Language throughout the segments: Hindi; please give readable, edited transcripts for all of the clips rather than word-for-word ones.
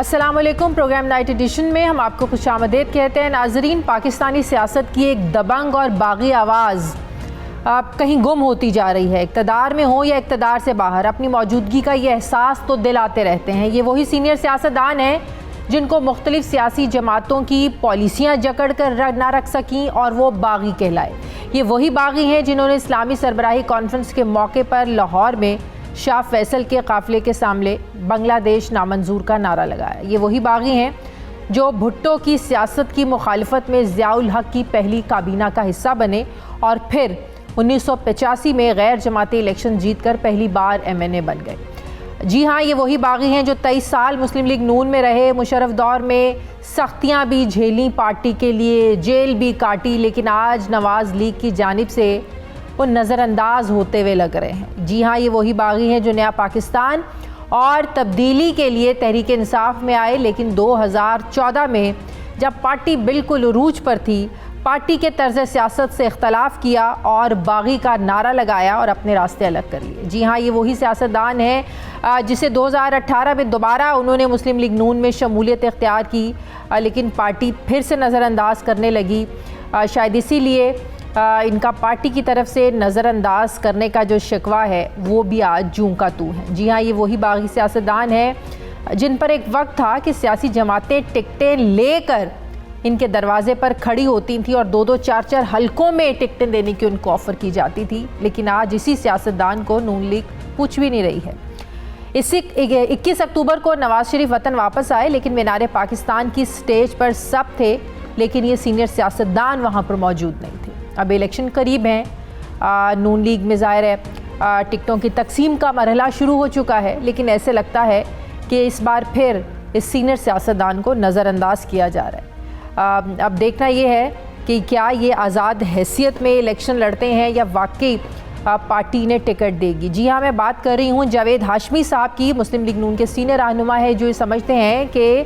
अस्सलाम वालेकुम। प्रोग्राम नाइट एडिशन में हम आपको खुशामदीद कहते हैं। नाजरीन, पाकिस्तानी सियासत की एक दबंग और बागी आवाज़ कहीं गुम होती जा रही है। इक़्तिदार में हो या इक़्तिदार से बाहर, अपनी मौजूदगी का ये एहसास तो दिलाते रहते हैं। ये वही सीनियर सियासतदान हैं जिनको मुख्तलिफ सियासी जमातों की पॉलिसियाँ जकड़ कर ना रख सकीं और वो बागी कहलाए। ये वही बागी हैं जिन्होंने इस्लामी सरबराही कॉन्फ्रेंस के मौके पर लाहौर में शाह फैसल के काफ़िले के सामने बांग्लादेश नामंजूर का नारा लगाया। ये वही बागी हैं जो भुट्टो की सियासत की मुखालफत में ज़ियाउल हक की पहली काबीना का हिस्सा बने और फिर 1985 में गैर जमाती इलेक्शन जीतकर पहली बार MNA बन गए। जी हाँ, ये वही बागी हैं जो 23 साल मुस्लिम लीग नून में रहे, मुशर्रफ दौर में सख्तियाँ भी झेली पार्टी के लिए, जेल भी काटी, लेकिन आज नवाज़ लीग की जानिब से वो नज़रअंदाज होते हुए लग रहे हैं। जी हाँ, ये वही बागी हैं जो नया पाकिस्तान और तब्दीली के लिए तहरीक इंसाफ में आए, लेकिन 2014 में जब पार्टी बिल्कुल उरूज पर थी, पार्टी के तर्ज सियासत से इख्तलाफ किया और बागी का नारा लगाया और अपने रास्ते अलग कर लिए। जी हाँ, ये वही सियासतदान है जिसे 2018 में दोबारा उन्होंने मुस्लिम लीग नून में शमूलियत इख्तियार की, लेकिन पार्टी फिर से नज़रअंदाज करने लगी। शायद इसीलिए इनका पार्टी की तरफ से नज़रअंदाज करने का जो शिकवा है वो भी आज जूं का तू है। जी हाँ, ये वही बागी सियासतदान है जिन पर एक वक्त था कि सियासी जमातें टिकटें लेकर इनके दरवाजे पर खड़ी होती थी और 2-2, 4-4 हलकों में टिकटें देने की उनको ऑफ़र की जाती थी, लेकिन आज इसी सियासतदान को नून लीग पूछ भी नहीं रही है। इसी 21 अक्टूबर को नवाज़ शरीफ वतन वापस आए, लेकिन मीनार पाकिस्तान की स्टेज पर सब थे, लेकिन ये सीनियर सियासतदान वहाँ पर मौजूद नहीं थे। अब इलेक्शन करीब हैं, नून लीग में ज़ाहिर है टिकटों की तकसीम का मरहला शुरू हो चुका है, लेकिन ऐसे लगता है कि इस बार फिर इस सीनियर सियासतदान को नज़रअंदाज किया जा रहा है। अब देखना ये है कि क्या ये आज़ाद हैसियत में इलेक्शन लड़ते हैं या वाकई पार्टी ने टिकट देगी। जी हाँ, मैं बात कर रही हूँ जावेद हाशमी साहब की। मुस्लिम लीग नून के सीनियर रहनुमा है जो ये समझते हैं कि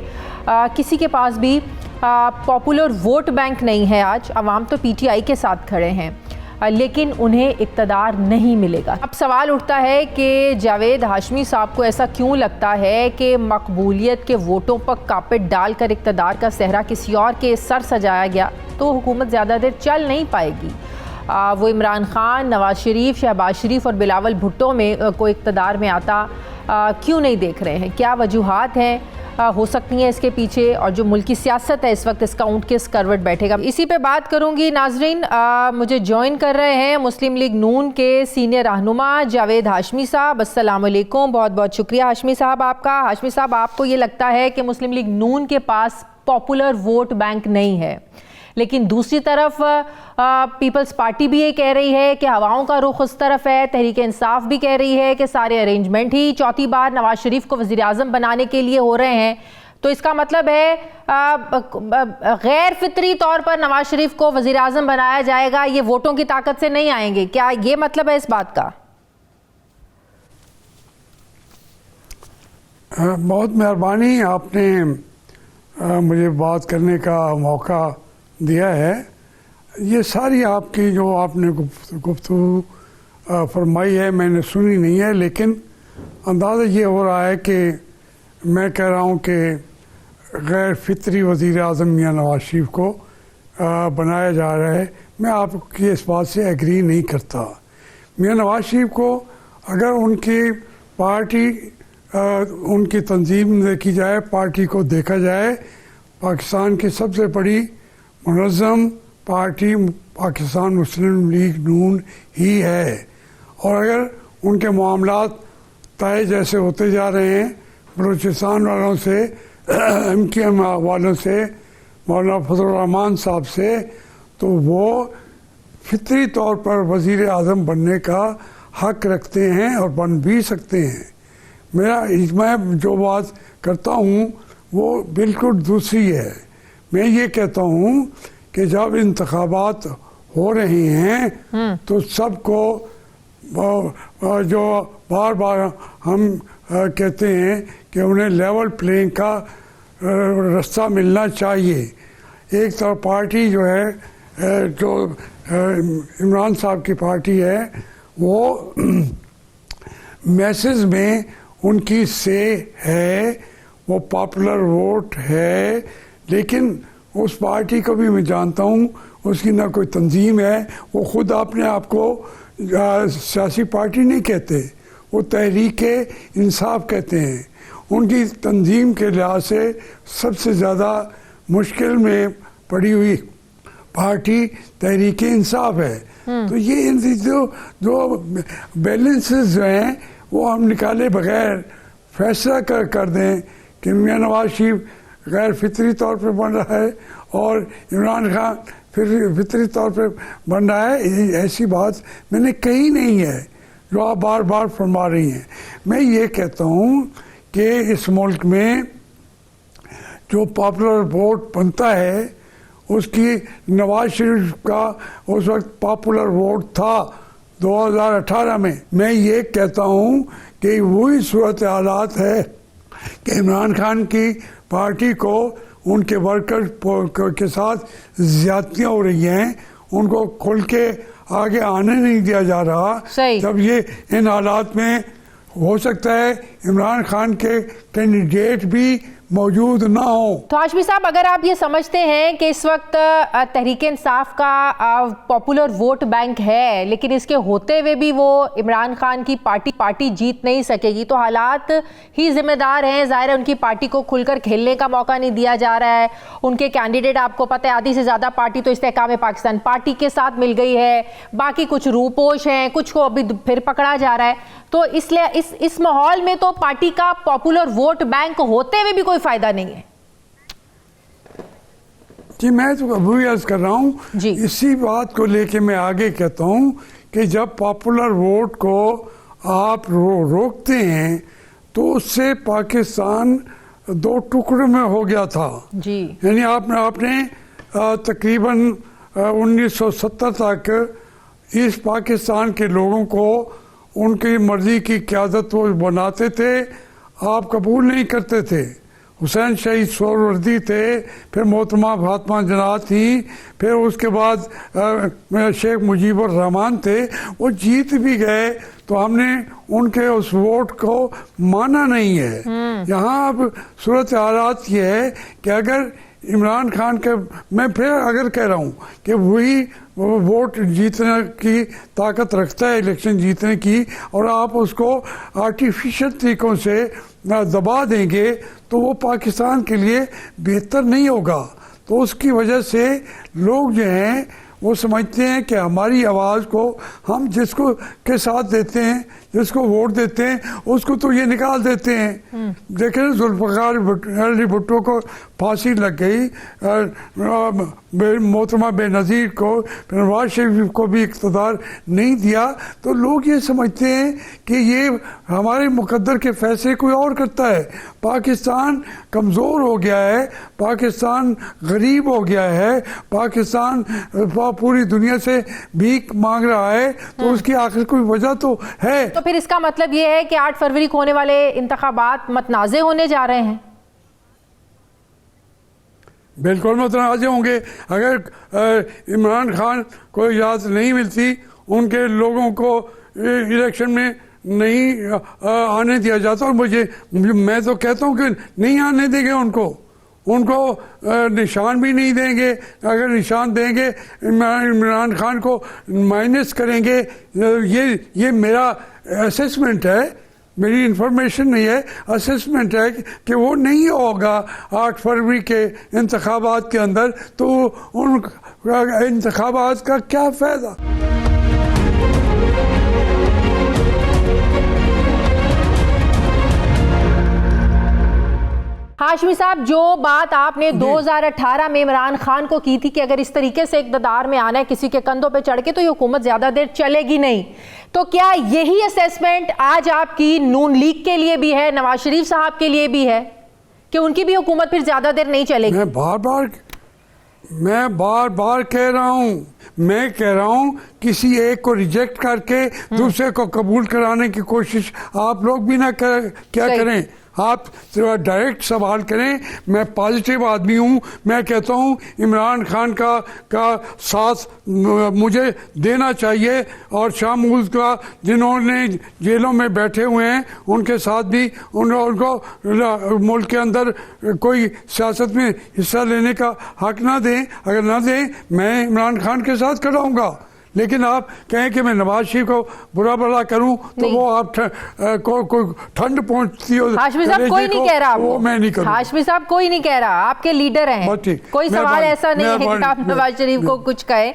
किसी के पास भी पॉपुलर वोट बैंक नहीं है। आज अवाम तो PTI के साथ खड़े हैं, लेकिन उन्हें इक़्तिदार नहीं मिलेगा। अब सवाल उठता है कि जावेद हाशमी साहब को ऐसा क्यों लगता है कि मकबूलियत के वोटों पर कारपेट डालकर इक़्तिदार का सेहरा किसी और के सर सजाया गया तो हुकूमत ज़्यादा देर चल नहीं पाएगी। वो इमरान खान, नवाज़ शरीफ, शहबाज शरीफ और बिलावल भुट्टो में को इक़्तिदार में आता क्यों नहीं देख रहे हैं? क्या वजूहात हैं हो सकती हैं इसके पीछे, और जो मुल्की सियासत है इस वक्त इसका ऊँट किस करवट बैठेगा, इसी पे बात करूँगी। नाजरीन, मुझे ज्वाइन कर रहे हैं मुस्लिम लीग नून के सीनियर रहनुमा जावेद हाशमी साहब। अस्सलाम वालेकुम, बहुत बहुत शुक्रिया हाशमी साहब आपका। हाशमी साहब, आपको ये लगता है कि मुस्लिम लीग नून के पास पॉपुलर वोट बैंक नहीं है, लेकिन दूसरी तरफ पीपल्स पार्टी भी ये कह रही है कि हवाओं का रुख उस तरफ है, तहरीक इंसाफ भी कह रही है कि सारे अरेंजमेंट ही चौथी बार नवाज शरीफ को वज़ीर आज़म बनाने के लिए हो रहे हैं, तो इसका मतलब है गैर फितरी तौर पर नवाज शरीफ को वज़ीर आज़म बनाया जाएगा, ये वोटों की ताकत से नहीं आएंगे। क्या ये मतलब है इस बात का? बहुत मेहरबानी, आपने मुझे बात करने का मौका दिया है। ये सारी आपकी जो आपने गुफ्तगू फरमाई है मैंने सुनी नहीं है, लेकिन अंदाज़ा ये हो रहा है कि मैं कह रहा हूँ कि गैर फितरी वज़ीर आज़म मियां नवाज शरीफ को बनाया जा रहा है। मैं आपकी इस बात से एग्री नहीं करता। मियां नवाज शरीफ को अगर उनकी पार्टी उनकी तंजीम देखी जाए, पार्टी को देखा जाए, पाकिस्तान की सबसे बड़ी मुनज़्ज़म पार्टी पाकिस्तान मुस्लिम लीग नून ही है, और अगर उनके मामलात तय जैसे होते जा रहे हैं बलूचिस्तान वालों से, MKM वालों से, मौलाना फजल रहमान साहब से, तो वो फितरी तौर पर वज़ीर आज़म बनने का हक रखते हैं और बन भी सकते हैं। मैं जो बात करता हूँ वो बिल्कुल दूसरी है। मैं ये कहता हूँ कि जब इंतखाबात हो रहे हैं तो सबको जो बार बार हम कहते हैं कि उन्हें लेवल प्लेइंग का रास्ता मिलना चाहिए। एक तरफ पार्टी जो है जो इमरान साहब की पार्टी है वो मैसेज में उनकी से है, वो पॉपुलर वोट है, लेकिन उस पार्टी को भी मैं जानता हूँ, उसकी ना कोई तंजीम है, वो खुद अपने आप को सियासी पार्टी नहीं कहते, वो तहरीक इंसाफ कहते हैं। उनकी तंजीम के लिहाज से सबसे ज़्यादा मुश्किल में पड़ी हुई पार्टी तहरीक इंसाफ है। तो ये जो बैलेंसेस जो हैं वो हम निकाले बगैर फैसला कर दें कि मियां नवाज शरीफ गैर फितरी तौर पे बन रहा है और इमरान खान फिर फितरी तौर पे बन रहा है, ऐसी बात मैंने कही नहीं है जो आप बार बार फरमा रही हैं। मैं ये कहता हूँ कि इस मुल्क में जो पॉपुलर वोट बनता है उसकी नवाज शरीफ का उस वक्त पॉपुलर वोट था 2018 में। मैं ये कहता हूँ कि वही सूरत हालात है कि इमरान खान की पार्टी को उनके वर्कर के साथ ज्यादतियाँ हो रही हैं, उनको खुल के आगे आने नहीं दिया जा रहा। जब ये इन हालात में हो सकता है इमरान खान के कैंडिडेट भी मौजूद ना हो। तो हाशमी साहब, अगर आप ये समझते हैं कि इस वक्त तहरीक इंसाफ का पॉपुलर वोट बैंक है, लेकिन इसके होते हुए भी वो इमरान खान की पार्टी जीत नहीं सकेगी, तो हालात ही जिम्मेदार हैं। ज़ाहिर है उनकी पार्टी को खुलकर खेलने का मौका नहीं दिया जा रहा है। उनके कैंडिडेट आपको पता है आधी से ज़्यादा पार्टी तो इस्तेहकाम पाकिस्तान पार्टी के साथ मिल गई है, बाकी कुछ रूपोश हैं, कुछ को अभी फिर पकड़ा जा रहा है। तो इसलिए इस माहौल में तो पार्टी का पॉपुलर वोट बैंक होते हुए भी कोई फायदा नहीं है। जी, मैं तो अभी अर्ज कर रहा हूँ, इसी बात को लेके मैं आगे कहता हूँ कि जब पॉपुलर वोट को आप रोकते हैं तो उससे पाकिस्तान दो टुकड़ों में हो गया था जी। यानी आपने तकरीबन 1970 तक इस पाकिस्तान के लोगों को उनकी मर्जी की क़यादत वो बनाते थे, आप कबूल नहीं करते थे। हुसैन शहीद सोहरावर्दी थे, फिर मोहतरमा फातिमा जिन्ना थी, फिर उसके बाद शेख मुजीबुर रहमान थे। वो जीत भी गए तो हमने उनके उस वोट को माना नहीं है। यहाँ अब सूरत हालात ये है कि अगर इमरान खान के, मैं फिर अगर कह रहा हूँ कि वही वोट जीतने की ताकत रखता है, इलेक्शन जीतने की, और आप उसको आर्टिफिशियल तरीक़ों से दबा देंगे तो वो पाकिस्तान के लिए बेहतर नहीं होगा। तो उसकी वजह से लोग जो हैं वो समझते हैं कि हमारी आवाज़ को हम जिसको के साथ देते हैं, जिसको वोट देते हैं, उसको तो ये निकाल देते हैं। देखें, जुल्फ़िकार अली भुट्टो को फांसी लग गई, मोहतरमा बेनज़ीर को, नवाज शरीफ को भी इक़्तिदार नहीं दिया। तो लोग ये समझते हैं कि ये हमारे मुकद्दर के फैसले कोई और करता है। पाकिस्तान कमज़ोर हो गया है, पाकिस्तान गरीब हो गया है, पाकिस्तान पूरी दुनिया से भीख मांग रहा है, तो उसकी आखिर कोई वजह तो है। तो फिर इसका मतलब ये है कि 8 फरवरी को होने वाले इंतखाबात मतनाज़े होने जा रहे हैं? बिल्कुल मतनाज़े होंगे। अगर इमरान खान को इजाज़त नहीं मिलती, उनके लोगों को इलेक्शन में नहीं आने दिया जाता, और मैं तो कहता हूँ कि नहीं आने देंगे उनको निशान भी नहीं देंगे। अगर निशान देंगे इमरान खान को माइनस करेंगे। ये मेरा असेसमेंट है, मेरी इंफॉर्मेशन नहीं है, असेसमेंट है कि वो नहीं होगा 8 फरवरी के इंतखाबात के अंदर। तो उन इंतखाबात का क्या फ़ायदा? हाशमी साहब, जो बात आपने 2018 में इमरान खान को की थी कि अगर इस तरीके से इक़्तिदार में आना है किसी के कंधों पे चढ़ के, तो ये हुकूमत ज़्यादा देर चलेगी नहीं, तो क्या यही असेसमेंट आज आपकी नून लीग के लिए भी है, नवाज शरीफ साहब के लिए भी है, कि उनकी भी हुकूमत फिर ज़्यादा देर नहीं चलेगी? मैं बार बार कह रहा हूँ मैं कह रहा हूं किसी एक को रिजेक्ट करके दूसरे को कबूल कराने की कोशिश आप लोग भी ना क्या करें। आप डायरेक्ट सवाल करें। मैं पॉजिटिव आदमी हूं। मैं कहता हूं इमरान खान का साथ मुझे देना चाहिए और शाह मूल का जिन्होंने जेलों में बैठे हुए हैं उनके साथ भी उनको मुल्क के अंदर कोई सियासत में हिस्सा लेने का हक ना दें। अगर ना दें मैं इमरान खान के साथ खड़ा हूँगा। लेकिन आप कहें कि मैं नवाज शरीफ को बुरा भला करूं तो वो आप को ठंड पहुंचती हो। हाशमी साहब कोई नहीं कह रहा, वो मैं नहीं करूं। हाशमी साहब कोई नहीं कह रहा, आपके लीडर हैं, कोई सवाल ऐसा नहीं है कि आप नवाज शरीफ को कुछ कहें।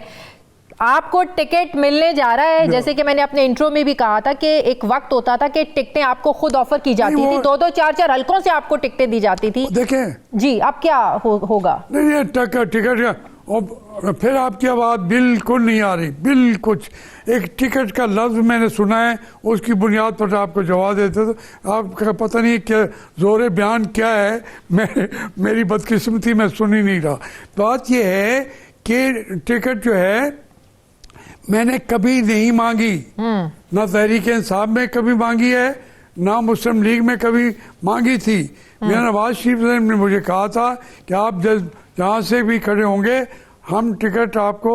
आपको टिकट मिलने जा रहा है, जैसे कि मैंने अपने इंट्रो में भी कहा था कि एक वक्त होता था कि टिकटें आपको खुद ऑफर की जाती थी, 2-2 4-4 हल्कों से आपको टिकटें दी जाती थी। देखें जी अब क्या होगा? नहीं टिकट और फिर आपकी आवाज़ बिल्कुल नहीं आ रही, बिल्कुल। एक टिकट का लफ्ज़ मैंने सुना है, उसकी बुनियाद पर आपको जवाब देते तो आपका पता नहीं क्या ज़ोर बयान क्या है। मेरी बदकिस्मती मैं सुन ही नहीं रहा। बात यह है कि टिकट जो है मैंने कभी नहीं मांगी, ना तहरीक इंसाफ में कभी मांगी है, ना मुस्लिम लीग में कभी मांगी थी। मेरा नवाज शरीफ ने मुझे कहा था कि आप जहाँ से भी खड़े होंगे हम टिकट आपको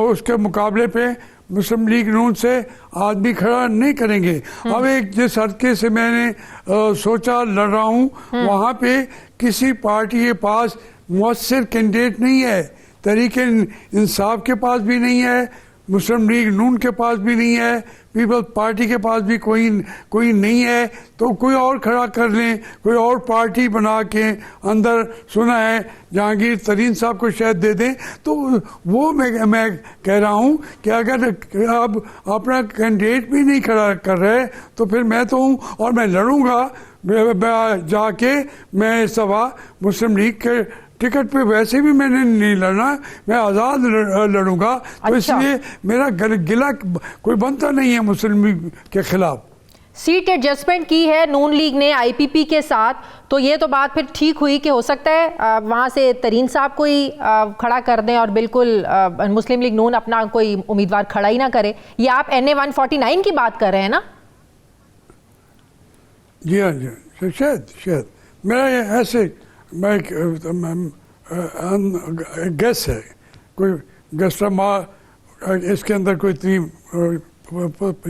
उसके मुकाबले पे मुस्लिम लीग नून से आदमी खड़ा नहीं करेंगे। अब एक जिस हल्के से मैंने सोचा लड़ रहा हूँ वहाँ पे किसी पार्टी के पास मुअस्सिर कैंडिडेट नहीं है, तहरीक इंसाफ के पास भी नहीं है, मुस्लिम लीग नून के पास भी नहीं है, पीपल्स पार्टी के पास भी कोई नहीं है। तो कोई और खड़ा कर लें, कोई और पार्टी बना के अंदर सुना है जहांगीर तरीन साहब को शायद दे दें। तो वो मैं कह रहा हूँ कि अगर अब अपना कैंडिडेट भी नहीं खड़ा कर रहे तो फिर मैं तो हूँ और मैं लड़ूंगा जाके। मैं सभा मुस्लिम लीग के टिकट पे वैसे भी मैंने नहीं लड़ना, मैं आज़ाद लड़ूंगा। तो इसलिए मेरा गिला कोई बनता नहीं है मुस्लिम लीग के खिलाफ। सीट एडजस्टमेंट की है नून लीग ने आईपीपी के साथ, तो ये तो बात फिर ठीक हुई कि हो सकता है वहाँ से तरीन साहब को ही खड़ा कर दें और बिल्कुल मुस्लिम लीग नून अपना कोई उम्मीदवार खड़ा ही ना करे। ये आप NA 149 की बात कर रहे हैं ना? जी हाँ जी, शायद मेरा ऐसे मैं गैस है, कोई गैस इसके अंदर कोई इतनी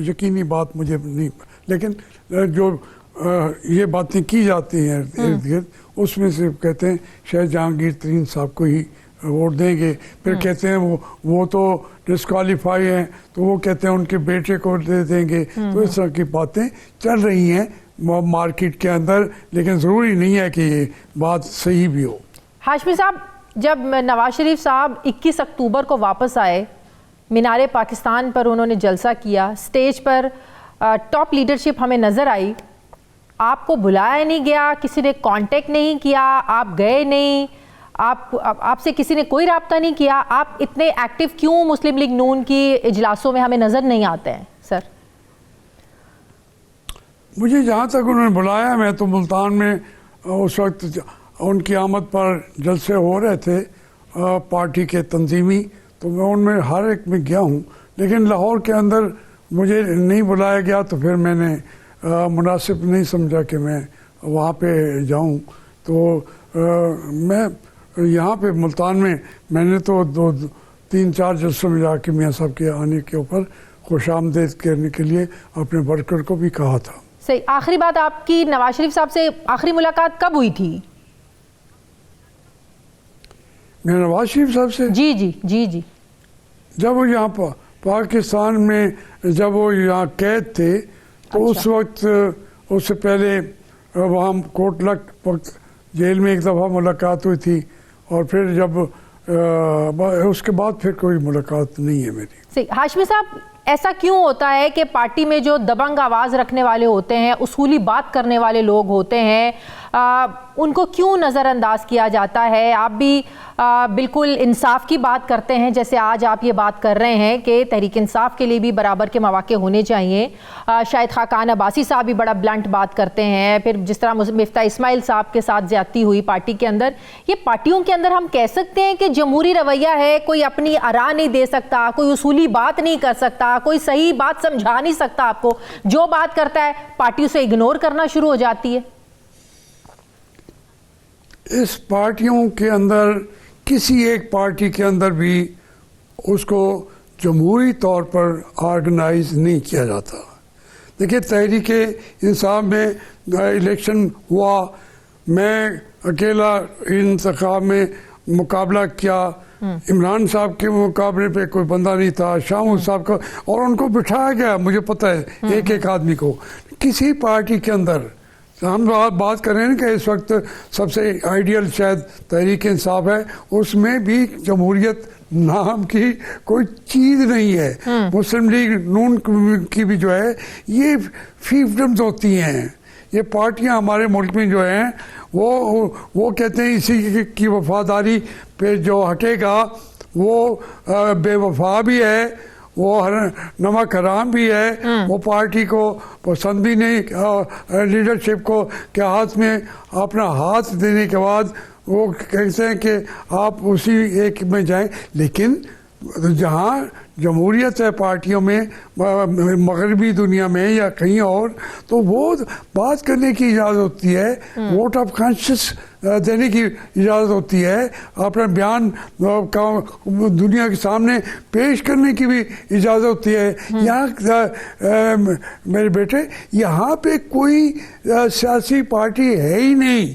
यकीनी बात मुझे नहीं, लेकिन जो ये बातें की जाती हैं इर्द गिर्द उसमें से कहते हैं शायद जहांगीर तरीन साहब को ही वोट देंगे। फिर कहते हैं वो तो डिस्क्वालीफाई हैं तो वो कहते हैं उनके बेटे को दे देंगे। तो इस तरह की बातें चल रही हैं मार्केट के अंदर, लेकिन ज़रूरी नहीं है कि ये बात सही भी हो। हाशमी साहब, जब नवाज शरीफ साहब 21 अक्टूबर को वापस आए, मीनारे पाकिस्तान पर उन्होंने जलसा किया, स्टेज पर टॉप लीडरशिप हमें नज़र आई, आपको बुलाया नहीं गया, किसी ने कांटेक्ट नहीं किया, आप गए नहीं, आपसे किसी ने कोई रब्ता नहीं किया, आप इतने एक्टिव क्यों मुस्लिम लीग नून की इजलासों में हमें नज़र नहीं आते हैं सर? मुझे जहाँ तक उन्होंने बुलाया, मैं तो मुल्तान में उस वक्त उनकी आमद पर जलसे हो रहे थे पार्टी के तंजीमी, तो मैं उनमें हर एक में गया हूँ। लेकिन लाहौर के अंदर मुझे नहीं बुलाया गया तो फिर मैंने मुनासिब नहीं समझा कि मैं वहाँ पे जाऊँ। तो मैं यहाँ पे मुल्तान में मैंने तो 2-3-4 जलसों में जाके मियाँ साहब के आने के ऊपर खुशामदीद करने के लिए अपने वर्कर को भी कहा था। सही। आखिरी बात आपकी नवाज शरीफ साहब से आखिरी मुलाकात कब हुई थी? मेरा नवाज शरीफ साहब से जी जब वो यहाँ पाकिस्तान में जब वो यहाँ कैद थे तो उस वक्त उससे पहले वहाँ कोटलक जेल में एक दफ़ा मुलाकात हुई थी और फिर जब उसके बाद फिर कोई मुलाकात नहीं है मेरी। सही। हाशमी साहब, ऐसा क्यों होता है कि पार्टी में जो दबंग आवाज़ रखने वाले होते हैं, उसूली बात करने वाले लोग होते हैं, उनको क्यों नज़रअंदाज किया जाता है? आप भी बिल्कुल इंसाफ की बात करते हैं, जैसे आज आप ये बात कर रहे हैं कि तहरीक इंसाफ के लिए भी बराबर के मौके होने चाहिए। शाहिद खाकान अब्बासी साहब भी बड़ा ब्लंट बात करते हैं। फिर जिस तरह मिफ्ता इस्माइल साहब के साथ ज्यादती हुई पार्टी के अंदर, ये पार्टियों के अंदर हम कह सकते हैं कि जमहूरी रवैया है, कोई अपनी आरा नहीं दे सकता, कोई उसूली बात नहीं कर सकता, कोई सही बात समझा नहीं सकता आपको, जो बात करता है पार्टी उसे इग्नोर करना शुरू हो जाती है। इस पार्टियों के अंदर, किसी एक पार्टी के अंदर भी उसको जमहूरी तौर पर ऑर्गेनाइज नहीं किया जाता। देखिए, तहरीक इंसाफ में इलेक्शन हुआ, मैं अकेला इंतखाब में मुकाबला किया, इमरान साहब के मुकाबले पे कोई बंदा नहीं था, शाह साहब का, और उनको बिठाया गया, मुझे पता है, एक एक आदमी को। किसी पार्टी के अंदर हम बात कर रहे हैं कि इस वक्त सबसे आइडियल शायद तहरीक इंसाफ है, उसमें भी जमहूरियत नाम की कोई चीज़ नहीं है। मुस्लिम लीग नून की भी जो है, ये फीफ्डम्स होती हैं। ये पार्टियां हमारे मुल्क में जो हैं वो कहते हैं इसी की वफादारी पे जो हटेगा वो बेवफा भी है, वो नमक हराम भी है, वो पार्टी को पसंद भी नहीं, लीडरशिप को के हाथ में अपना हाथ देने के बाद वो कहते हैं कि आप उसी एक में जाएं। लेकिन जहाँ जमहूरियत है पार्टियों में, मगरबी दुनिया में या कहीं और, तो वो बात करने की इजाज़त होती है, वोट ऑफ कॉन्शियस देने की इजाज़त होती है, अपना बयान दुनिया के सामने पेश करने की भी इजाज़त होती है। यहाँ मेरे बेटे, यहाँ पे कोई सियासी पार्टी है ही नहीं।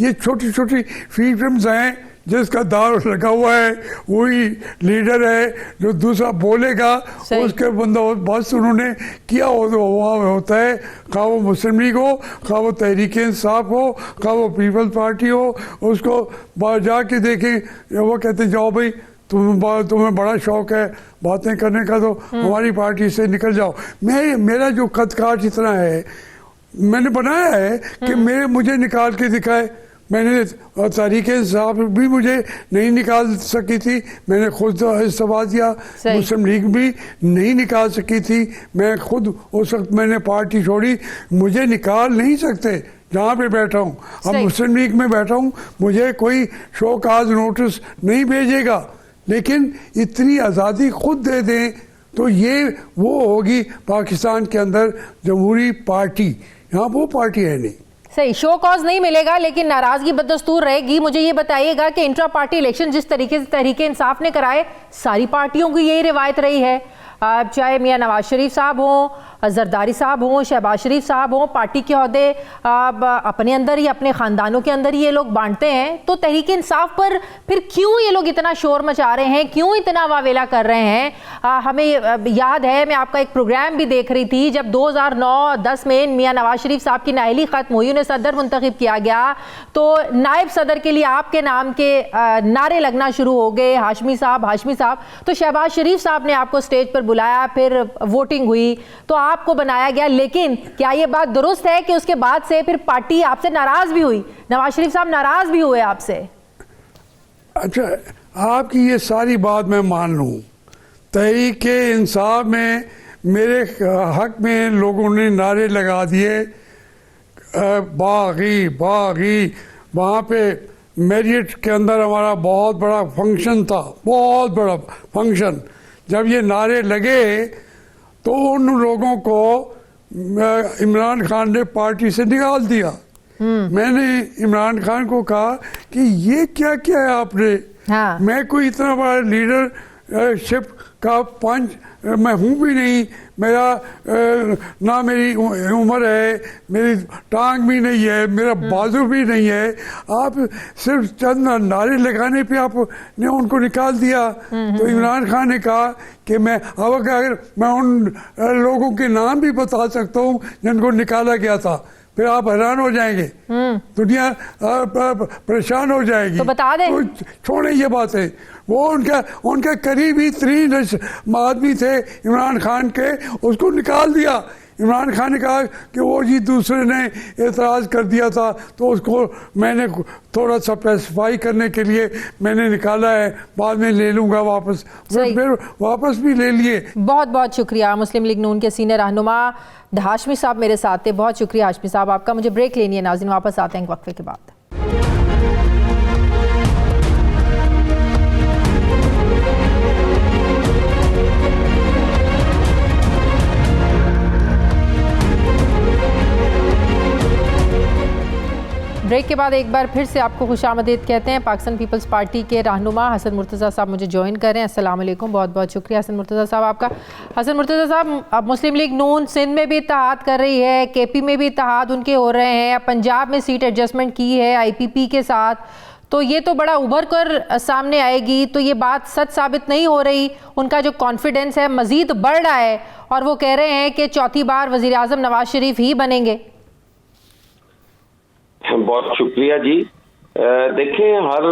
ये छोटी छोटी फ्रीडम्स हैं, जिसका दाव लगा हुआ है वही लीडर है, जो दूसरा बोलेगा उसके बंदा बस उन्होंने किया होता है, खा वो मुस्लिम लीग हो, खा वो तहरीक इंसाफ हो, खा वो पीपल्स पार्टी हो, उसको जाके देखें, वो कहते जाओ भाई तुम्हें बड़ा शौक है बातें करने का, तो हमारी पार्टी से निकल जाओ। मेरा जो कद काठ इतना है, मैंने बनाया है कि मुझे निकाल के दिखाए। मैंने तहरीक इंसाफ भी मुझे नहीं निकाल सकी थी, मैंने खुद इस्तीफा दिया, मुस्लिम लीग भी नहीं निकाल सकी थी, मैं खुद उस वक्त मैंने पार्टी छोड़ी। मुझे निकाल नहीं सकते जहाँ पे बैठा हूँ। अब मुस्लिम लीग में बैठा हूँ, मुझे कोई शो काज नोटिस नहीं भेजेगा, लेकिन इतनी आज़ादी खुद दे दें तो ये वो होगी पाकिस्तान के अंदर जमहूरी पार्टी। यहाँ वो पार्टी है नहीं। सही, शो कॉज नहीं मिलेगा, लेकिन नाराजगी बदस्तूर रहेगी। मुझे ये बताइएगा कि इंट्रा पार्टी इलेक्शन जिस तरीके से तहरीक इंसाफ ने कराए, सारी पार्टियों की यही रिवायत रही है, चाहे मियां नवाज शरीफ साहब हों, जरदारी साहब हों, शहबाज शरीफ साहब हों, पार्टी के अहदे अपने अंदर ही, अपने ख़ानदानों के अंदर ही ये लोग बांटते हैं। तो तहरीक इंसाफ पर फिर क्यों ये लोग इतना शोर मचा रहे हैं, क्यों इतना वावेला कर रहे हैं? हमें याद है, मैं आपका एक प्रोग्राम भी देख रही थी, जब 2009-10 में मियां नवाज शरीफ साहब की नाअहली ख़त्म हुई, उन्हें सदर मुंतखब किया गया, तो नायब सदर के लिए आपके नाम के नारे लगना शुरू हो गए, हाशमी साहब, हाशमी साहब। तो शहबाज शरीफ साहब ने आपको स्टेज पर बुलाया, फिर वोटिंग हुई तो आपको बनाया गया। लेकिन क्या ये बात दुरुस्त है कि उसके बाद से फिर पार्टी आपसे नाराज भी हुई, नवाज शरीफ साहब नाराज भी हुए आपसे? अच्छा, आपकी ये सारी बात मैं मान लूं, तहरीक इंसाफ में मेरे हक में लोगों ने नारे लगा दिए, बागी बागी। वहाँ पे मेरिट के अंदर हमारा बहुत बड़ा फंक्शन था, बहुत बड़ा फंक्शन। जब ये नारे लगे तो उन लोगों को इमरान खान ने पार्टी से निकाल दिया। मैंने इमरान खान को कहा कि ये क्या किया है आपने? हाँ। मैं कोई इतना बड़ा लीडरशिप का पंच मैं हूँ भी नहीं, मेरा ना मेरी उम्र है, मेरी टांग भी नहीं है, मेरा बाजू भी नहीं है, आप सिर्फ चंद नारे लगाने पे आपने उनको निकाल दिया। तो इमरान खान ने कहा कि मैं अब अगर मैं उन लोगों के नाम भी बता सकता हूँ जिनको निकाला गया था, फिर आप हैरान हो जाएंगे, दुनिया परेशान हो जाएगी। तो बता दें। तो छोड़े ये बातें। वो उनका करीबी 3 आदमी थे थे इमरान खान के, उसको निकाल दिया। इमरान खान ने कहा कि वो जी दूसरे ने एतराज़ कर दिया था तो उसको मैंने थोड़ा सा स्पेसिफाई करने के लिए मैंने निकाला है, बाद में ले लूँगा वापस, फिर वापस भी ले लिए। बहुत बहुत शुक्रिया। मुस्लिम लीग नून के सीनियर रहनुमा हाशमी साहब मेरे साथ थे। बहुत शुक्रिया हाशमी साहब आपका। मुझे ब्रेक लेनी है नाज़रीन, वापस आते हैं वक्फे के बाद। ब्रेक के बाद एक बार फिर से आपको खुशामदीद कहते हैं। पाकिस्तान पीपल्स पार्टी के रहनुमा हसन मुर्तज़ा साहब मुझे ज्वाइन कर रहे हैं। अस्सलाम वालेकुम, बहुत बहुत शुक्रिया हसन मुर्तज़ा साहब आपका। हसन मुर्तज़ा साहब, अब मुस्लिम लीग नून सिंध में भी इत्तेहाद कर रही है, केपी में भी इत्तेहाद उनके हो रहे हैं, अब पंजाब में सीट एडजस्टमेंट की है IPP के साथ, तो ये तो बड़ा उभर कर सामने आएगी। तो ये बात सच साबित नहीं हो रही, उनका जो कॉन्फिडेंस है मज़ीद बढ़ रहा है और वो कह रहे हैं कि चौथी बार वज़ीर आज़म नवाज शरीफ ही बनेंगे। बहुत शुक्रिया जी। देखें, हर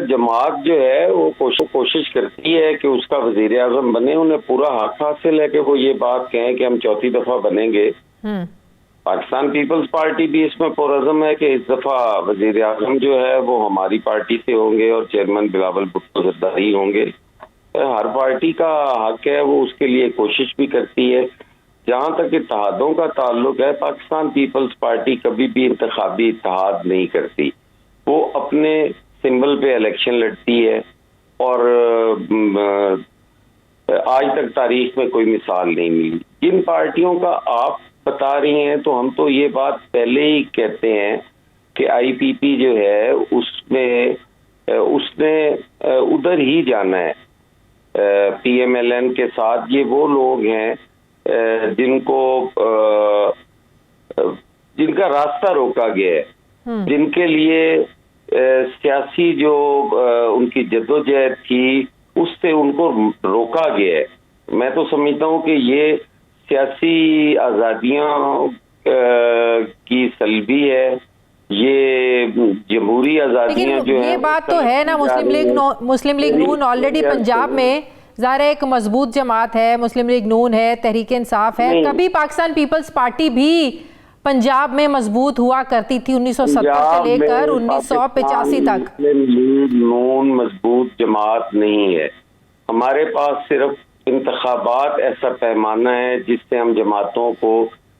जमात जो है वो कोशिश करती है कि उसका वजीर आज़म बने। उन्हें पूरा हक हासिल है कि वो ये बात कहें कि हम चौथी दफा बनेंगे। पाकिस्तान पीपल्स पार्टी भी इसमें पुरअज़म है कि इस दफा वजीर आज़म जो है वो हमारी पार्टी से होंगे और चेयरमैन बिलावल भुट्टो ज़रदारी होंगे। हर पार्टी का हक है, वो उसके लिए कोशिश भी करती है। जहां तक इत्तेहादों का ताल्लुक है, पाकिस्तान पीपल्स पार्टी कभी भी इंतखाबी इत्तेहाद नहीं करती। वो अपने सिंबल पे इलेक्शन लड़ती है और आज तक तारीख में कोई मिसाल नहीं मिली। जिन पार्टियों का आप बता रही हैं, तो हम तो ये बात पहले ही कहते हैं कि IPP जो है उसने उधर ही जाना है। PMLN के साथ ये वो लोग हैं जिनका रास्ता रोका गया है, जिनके लिए सियासी जो उनकी जद्दोजहद थी उससे उनको रोका गया है। मैं तो समझता हूँ कि ये सियासी आज़ादियाँ की सल्बी है, ये जमहूरी आज़ादियाँ जो है। ये बात तो है ना, मुस्लिम लीग नून ऑलरेडी पंजाब में ज़ाहिर एक मजबूत जमात है, मुस्लिम लीग नून है, तहरीक इंसाफ है। कभी पाकिस्तान पीपल्स पार्टी भी पंजाब में मजबूत हुआ करती थी 1970 से लेकर 1985 तक। मुस्लिम लीग नून मजबूत जमात नहीं है। हमारे पास सिर्फ इंतखाबात ऐसा पैमाना है जिससे हम जमातों को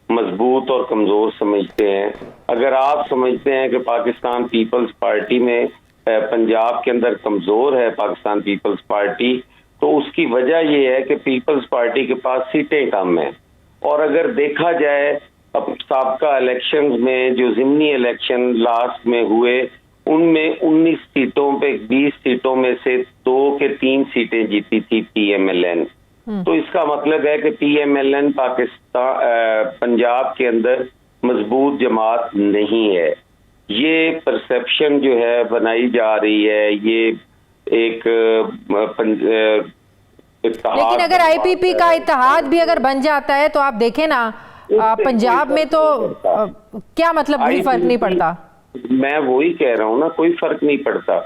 मजबूत और कमजोर समझते हैं। अगर आप समझते हैं कि पाकिस्तान पीपल्स पार्टी में पंजाब के अंदर कमजोर है पाकिस्तान पीपल्स पार्टी, तो उसकी वजह यह है कि पीपल्स पार्टी के पास सीटें कम हैं। और अगर देखा जाए अब साबका इलेक्शंस में, जो ज़िमनी इलेक्शन लास्ट में हुए, उनमें 19 सीटों पे 20 सीटों में से 2 के 3 सीटें जीती थी PMLN। तो इसका मतलब है कि PMLN पाकिस्तान पंजाब के अंदर मजबूत जमात नहीं है। ये परसेप्शन जो है बनाई जा रही है, ये एक लेकिन अगर IPP का इत्तेहाद भी अगर बन जाता है तो आप देखें ना, पंजाब में तो क्या मतलब कोई फर्क नहीं पड़ता। मैं वही कह रहा हूँ ना, कोई फर्क नहीं पड़ता।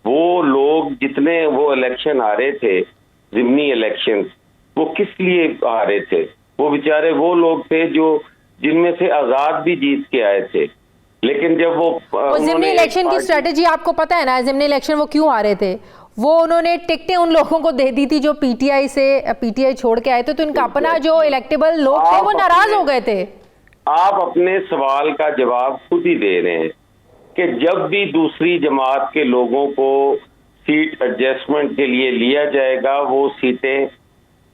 वो लोग जितने वो इलेक्शन आ रहे थे, ज़िमनी इलेक्शन, वो किस लिए आ रहे थे? वो बेचारे वो लोग थे जो जिनमें से आजाद भी जीत के आए थे। लेकिन जब वो ज़िमनी इलेक्शन की स्ट्रेटेजी आपको पता है ना, ज़िमनी इलेक्शन वो क्यों आ रहे थे? वो उन्होंने टिकटें उन लोगों को दे दी थी जो PTI छोड़ के आए थे, तो इनका अपना जो इलेक्टेबल लोग थे वो नाराज हो गए थे। आप अपने सवाल का जवाब खुद ही दे रहे हैं कि जब भी दूसरी जमात के लोगों को सीट एडजस्टमेंट के लिए लिया जाएगा, वो सीटें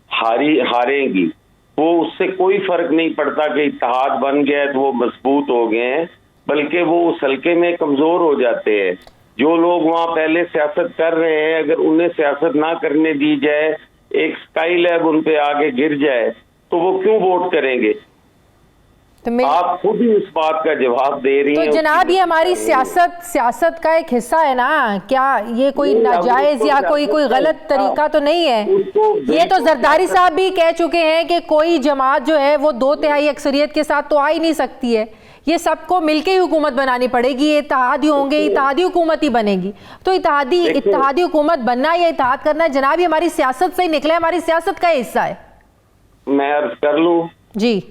हारेंगी। वो उससे कोई फर्क नहीं पड़ता कि इत्तेहाद बन गया तो वो मजबूत हो गए हैं, बल्कि वो उस हल्के में कमजोर हो जाते हैं। जो लोग वहां पहले सियासत कर रहे हैं, अगर उन्हें सियासत ना करने दी जाए, एक स्काई लैब उन पे आगे गिर जाए, तो वो क्यों वोट करेंगे? तो आप खुद ही उस बात का जवाब दे रही हैं। तो जनाब, ये हमारी सियासत का एक हिस्सा है ना, क्या ये कोई नाजायज या कोई गलत तरीका तो नहीं है? ये तो जरदारी साहब भी कह चुके हैं कि कोई जमात जो है वो 2/3 अक्सरियत के साथ तो आ ही नहीं सकती है, ये सबको मिलके ही हुकूमत बनानी पड़ेगी, ये इत्तेहादी होंगे, इत्तेहादी हुकूमत ही बनेगी। तो इत्तेहादी हुकूमत बनना या इत्तेहाद करना जनाब, ये हमारी सियासत से ही निकला है, हमारी सियासत का हिस्सा है। मैं अर्ज कर लूं, जी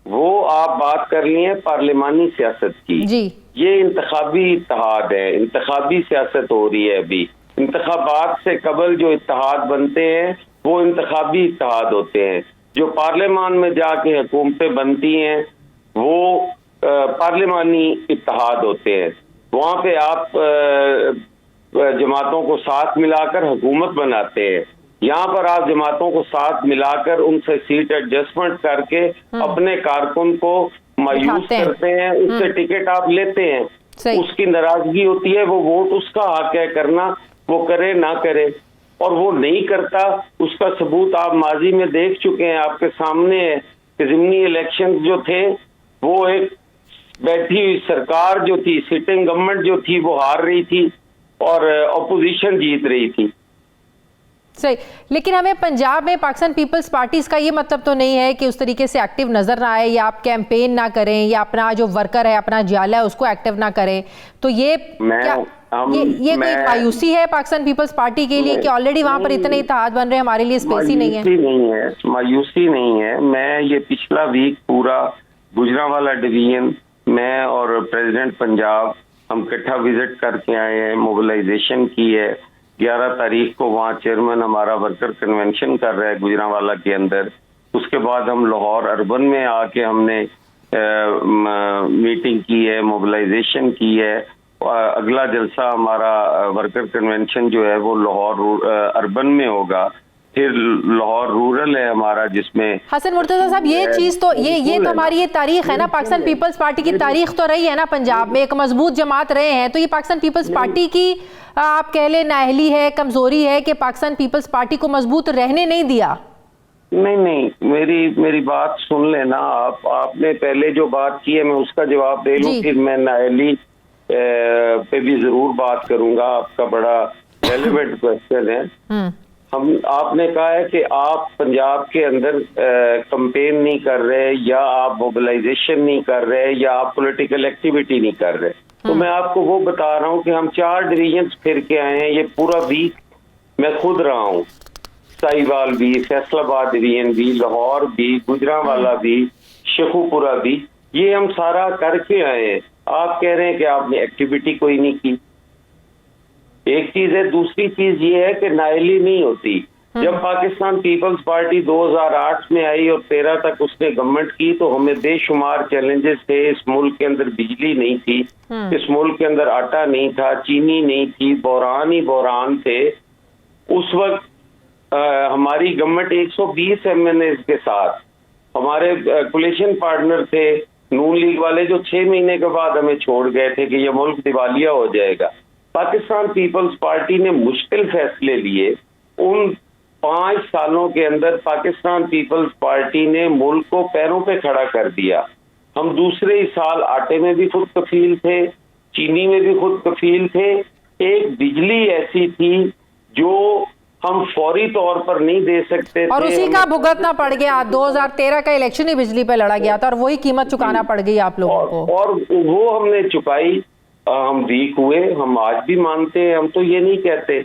वो आप बात कर ली है पार्लिमानी सियासत की। जी ये इंतखाबी इत्तेहाद है, इंतखाबी सियासत हो रही है अभी। इंतखाबात से कबल जो इत्तेहाद बनते हैं वो इंतखाबी इत्तेहाद होते हैं। जो पार्लियामान में जाके हुकूमतें बनती हैं वो पार्लिमानी इत्तेहाद होते हैं। वहां पे आप जमातों को साथ मिलाकर हुकूमत बनाते हैं। यहाँ पर आप जमातों को साथ मिलाकर उनसे सीट एडजस्टमेंट करके अपने कारकुन को मायूस उठाते हैं। करते हैं, उससे टिकट आप लेते हैं। सही। उसकी नाराजगी होती है, वो वोट उसका हक है करना, वो करे ना करे, और वो नहीं करता। उसका सबूत आप माजी में देख चुके हैं, आपके सामने है कि ज़िमनी इलेक्शन जो थे वो एक बैठी हुई सरकार जो थी, सिटिंग गवर्नमेंट जो थी, वो हार रही थी और अपोजिशन जीत रही थी। सही, लेकिन हमें पंजाब में पाकिस्तान पीपल्स पार्टीज का ये मतलब तो नहीं है कि उस तरीके से एक्टिव नजर ना आए, या आप कैंपेन ना करें, या अपना जो वर्कर है, अपना जाला है, उसको एक्टिव ना करें। तो ये क्या ये कोई मायूसी है पाकिस्तान पीपल्स पार्टी के लिए कि ऑलरेडी वहां पर इतने इत्तेहाद बन रहे हैं, हमारे लिए स्पेस ही नहीं है? मायूसी नहीं है। मैं ये पिछला वीक पूरा गुजरांवाला डिवीजन, मैं और प्रेसिडेंट पंजाब, हम इकट्ठा विजिट करके आए हैं, मोबिलाइजेशन की है। 11 तारीख को वहाँ चेयरमैन हमारा वर्कर कन्वेंशन कर रहा है गुजरांवाला के अंदर। उसके बाद हम लाहौर अर्बन में आके हमने मीटिंग की है, मोबिलाइजेशन की है। अगला जलसा हमारा वर्कर कन्वेंशन जो है वो लाहौर अर्बन में होगा। फिर लाहौर रूरल है हमारा, जिसमें हसन मुर्तजा साहब, ये चीज तो ये तो हमारी ये तारीख है ना, पाकिस्तान पीपल्स पार्टी की तारीख तो रही है ना, पंजाब में एक मजबूत जमात रहे हैं। तो ये पाकिस्तान पीपल्स पार्टी की आप कह ले नाअहली है, कमजोरी है कि पाकिस्तान पीपल्स पार्टी को मजबूत रहने नहीं दिया? नहीं, मेरी बात सुन लेना आप। आपने पहले जो बात की है मैं उसका जवाब दे लूं, फिर मैं नाअहली पे भी जरूर बात करूंगा। आपका बड़ा रेलेवेंट क्वेश्चन है। आपने कहा है कि आप पंजाब के अंदर कंपेन नहीं कर रहे, या आप मोबिलाइजेशन नहीं कर रहे, या आप पॉलिटिकल एक्टिविटी नहीं कर रहे। तो मैं आपको वो बता रहा हूँ कि हम 4 डिवीजन फिर के आए हैं। ये पूरा वीक मैं खुद रहा हूँ, साहिवाल भी, फैसलाबाद डिवीजन भी, लाहौर भी, गुजरांवाला भी, शेखुपुरा भी, ये हम सारा करके आए हैं। आप कह रहे हैं कि आपने एक्टिविटी कोई नहीं की। एक चीज है, दूसरी चीज ये है कि नाअहली नहीं होती। जब पाकिस्तान पीपल्स पार्टी 2008 में आई और 13 तक उसने गवर्नमेंट की, तो हमें बेशुमार चैलेंजेस थे। इस मुल्क के अंदर बिजली नहीं थी, इस मुल्क के अंदर आटा नहीं था, चीनी नहीं थी, बहरान ही बहरान थे। उस वक्त हमारी गवर्नमेंट 120 MNAs के साथ, हमारे कोलिशन पार्टनर थे नून लीग वाले, जो 6 महीने के बाद हमें छोड़ गए थे कि यह मुल्क दिवालिया हो जाएगा। पाकिस्तान पीपल्स पार्टी ने मुश्किल फैसले लिए। उन 5 सालों के अंदर पाकिस्तान पीपल्स पार्टी ने मुल्क को पैरों पे खड़ा कर दिया। हम दूसरे ही साल आटे में भी खुद कफील थे, चीनी में भी खुद कफील थे। एक बिजली ऐसी थी जो हम फौरी तौर पर नहीं दे सकते और थे, उसी का भुगतना पड़ गया। 2013 का इलेक्शन ही बिजली पे लड़ा गया था और वही कीमत चुकाना पड़ गई आप लोगों को, और वो हमने चुकाई। हम वीक हुए, हम आज भी मानते हैं, हम तो ये नहीं कहते।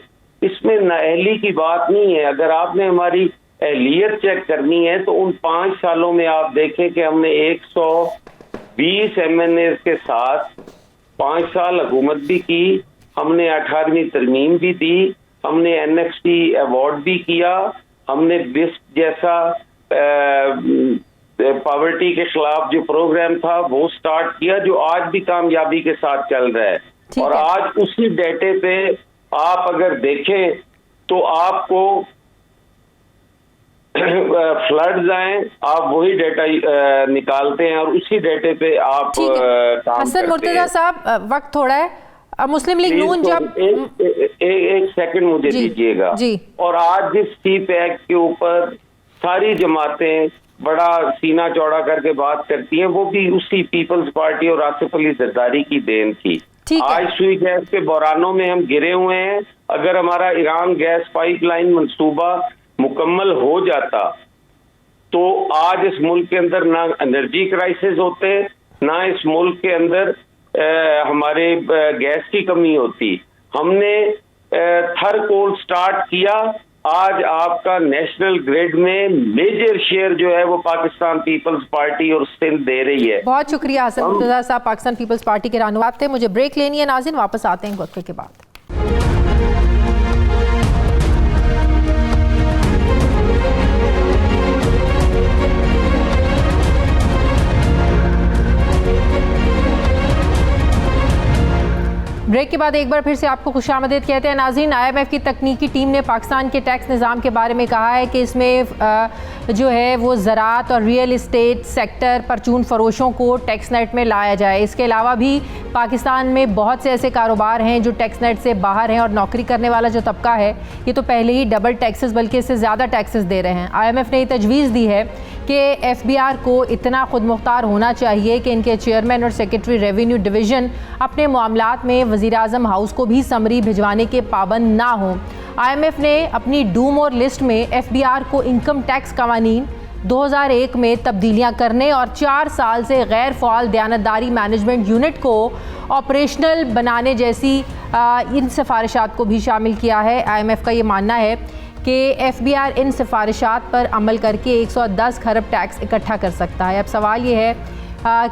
इसमें नाअहली की बात नहीं है। अगर आपने हमारी अहलियत चेक करनी है तो उन 5 सालों में आप देखें कि हमने 120 MNAs के साथ 5 साल हुकूमत भी की, हमने 18वीं तरमीम भी दी, हमने NFC अवार्ड भी किया, हमने बिस्क जैसा पॉवर्टी के खिलाफ जो प्रोग्राम था वो स्टार्ट किया, जो आज भी कामयाबी के साथ चल रहा है। और आज उसी डेटे पे आप अगर देखें तो आपको फ्लड्स आए, आप वही डेटा निकालते हैं और उसी डेटे पे आप काम हसन मुर्तजा साहब, वक्त थोड़ा है। मुस्लिम लीग नून जब एक सेकंड मुझे दीजिएगा। और आज जिस सीप एक्ट के ऊपर सारी जमातें बड़ा सीना चौड़ा करके बात करती हैं, वो भी उसी पीपल्स पार्टी और आसिफ अली जरदारी की देन थी। आज सुई गैस के बहरानों में हम गिरे हुए हैं। अगर हमारा ईरान गैस पाइपलाइन मंसूबा मुकम्मल हो जाता तो आज इस मुल्क के अंदर ना एनर्जी क्राइसिस होते, ना इस मुल्क के अंदर हमारे गैस की कमी होती। हमने थर कोल स्टार्ट किया, आज आपका नेशनल ग्रिड में मेजर शेयर जो है वो पाकिस्तान पीपल्स पार्टी और सिंध दे रही है। बहुत शुक्रिया हसन मुर्तज़ा साहब, पाकिस्तान पीपल्स पार्टी के रहनुमा थे। मुझे ब्रेक लेनी है नाज़रीन, वापस आते हैं वक्त के बाद। ब्रेक के बाद एक बार फिर से आपको खुशामदीद कहते हैं नाज़रीन। IMF की तकनीकी टीम ने पाकिस्तान के टैक्स निज़ाम के बारे में कहा है कि इसमें जो है वो ज़राअत और रियल इस्टेट सेक्टर परचून फरोशों को टैक्स नेट में लाया जाए। इसके अलावा भी पाकिस्तान में बहुत से ऐसे कारोबार हैं जो टैक्स नेट से बाहर हैं और नौकरी करने वाला जो तबका है ये तो पहले ही डबल टैक्सेस बल्कि इससे ज़्यादा टैक्सेस दे रहे हैं। IMF ने ये तजवीज़ दी है कि FBR को इतना खुद मुख्तार होना चाहिए कि इनके चेयरमैन और सेक्रेटरी रेवेन्यू डिवीज़न अपने मामलात में वज़ीर-ए-आज़म हाउस को भी समरी भिजवाने के पाबंद ना हों। IMF ने अपनी डूम और लिस्ट में FBR को इनकम टैक्स कवानीन 2001 में तब्दीलियां करने और 4 साल से गैर फ़ाल दयानतदारी मैनेजमेंट यूनिट को ऑपरेशनल बनाने जैसी इन सिफारिशात को भी शामिल किया है। IMF का ये मानना है कि FBR इन सिफारिशात पर अमल करके 110 खरब टैक्स इकट्ठा कर सकता है। अब सवाल ये है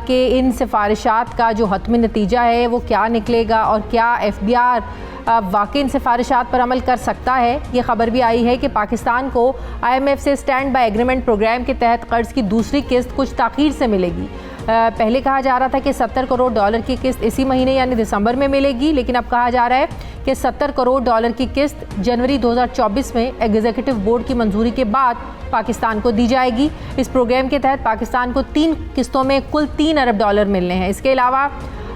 कि इन सिफारिशात का जो हतमी नतीजा है वो क्या निकलेगा और क्या FBR वाकई इन सिफारिशात पर अमल कर सकता है। ये खबर भी आई है कि पाकिस्तान को IMF से स्टैंड बाय एग्रीमेंट प्रोग्राम के तहत कर्ज की दूसरी किस्त कुछ ताख़ीर से मिलेगी। पहले कहा जा रहा था कि $70 करोड़ की किस्त इसी महीने यानी दिसंबर में मिलेगी, लेकिन अब कहा जा रहा है कि $70 करोड़ की किस्त जनवरी 2024 में एग्जीक्यूटिव बोर्ड की मंजूरी के बाद पाकिस्तान को दी जाएगी। इस प्रोग्राम के तहत पाकिस्तान को 3 किस्तों में कुल $3 अरब मिलने हैं। इसके अलावा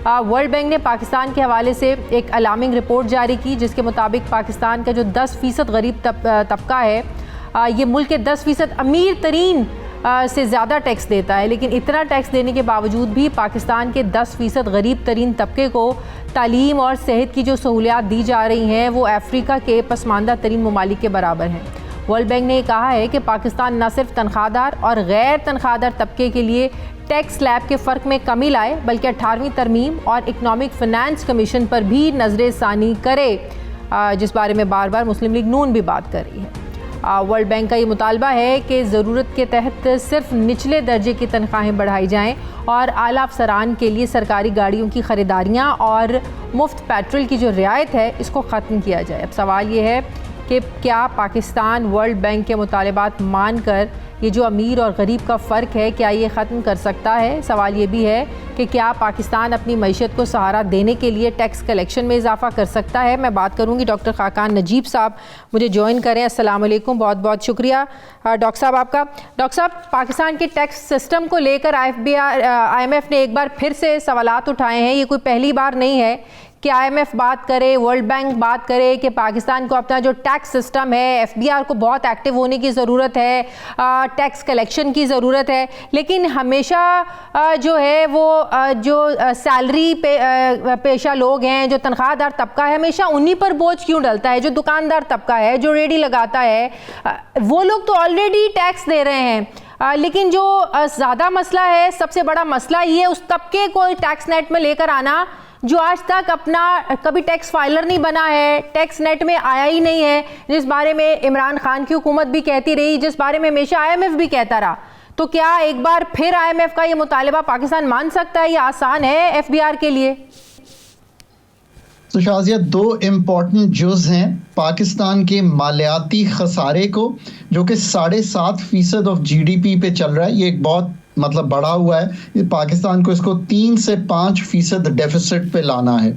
वर्ल्ड बैंक ने पाकिस्तान के हवाले से एक अलार्मिंग रिपोर्ट जारी की जिसके मुताबिक पाकिस्तान का जो 10% गरीब तबका है ये मुल्क के 10% अमीर तरीन से ज़्यादा टैक्स देता है, लेकिन इतना टैक्स देने के बावजूद भी पाकिस्तान के 10% गरीब तरीन तबके को तालीम और सेहत की जो सहूलियात दी जा रही हैं वो अफ्रीका के पसमानदा तरीन ममालिक के बराबर हैं। वर्ल्ड बैंक ने कहा है कि पाकिस्तान न सिर्फ तनख्वाहदार और गैर तनख्वाहदार तबके के लिए टैक्स स्लैब के फ़र्क में कमी लाए बल्कि 18वीं तरमीम और इकनॉमिक फ़िनांस कमीशन पर भी नज़र सानी करे, जिस बारे में बार बार मुस्लिम लीग नून भी बात कर रही है। वर्ल्ड बैंक का ये मुतालबा है कि ज़रूरत के तहत सिर्फ निचले दर्जे की तनख्वाहें बढ़ाई जाएँ और आला अफसरान के लिए सरकारी गाड़ियों की ख़रीदारियाँ और मुफ्त पेट्रोल की जो रियायत है इसको ख़त्म किया जाए। अब सवाल ये है कि क्या पाकिस्तान वर्ल्ड बैंक के मुतालबात मानकर ये जो अमीर और गरीब का फ़र्क है क्या ये ख़त्म कर सकता है। सवाल ये भी है कि क्या पाकिस्तान अपनी मईशत को सहारा देने के लिए टैक्स कलेक्शन में इजाफा कर सकता है। मैं बात करूँगी डॉक्टर खाकान नजीब साहब मुझे ज्वाइन करें। अस्सलाम वालेकुम, बहुत बहुत शुक्रिया डॉक्टर साहब आपका। डॉक्टर साहब, पाकिस्तान के टैक्स सिस्टम को लेकर IMF ने एक बार फिर से सवालात उठाए हैं। ये कोई पहली बार नहीं है कि IMF बात करे, वर्ल्ड बैंक बात करे कि पाकिस्तान को अपना जो टैक्स सिस्टम है FBR को बहुत एक्टिव होने की ज़रूरत है, टैक्स कलेक्शन की ज़रूरत है, लेकिन हमेशा जो है वो जो सैलरी पेशा लोग हैं, जो तनख्वाहदार तबका है, हमेशा उन्हीं पर बोझ क्यों डलता है। जो दुकानदार तबका है, जो रेडी लगाता है, वो लोग तो ऑलरेडी टैक्स दे रहे हैं। लेकिन जो ज़्यादा मसला है, सबसे बड़ा मसला ये उस तबके को टैक्स नेट में लेकर आना जो आज तक अपना कभी टैक्स फाइलर नहीं बना है, टैक्स नेट में आया ही नहीं है, जिस बारे में इमरान खान की हुकूमत भी कहती रही, जिस बारे में हमेशा IMF भी कहता रहा। तो क्या एक बार फिर IMF का ये मुतालिबा पाकिस्तान मान सकता है? ये आसान है FBR के लिए? तो शाजिया, 2 इम्पॉर्टेंट जुज़ हैं पाकिस्तान के मालियाती खसारे को, जो कि 7.5% ऑफ GDP पे चल रहा है। ये एक बहुत बढ़ा हुआ है। पाकिस्तान को इसको 3 से 5% डेफिसिट पे लाना है।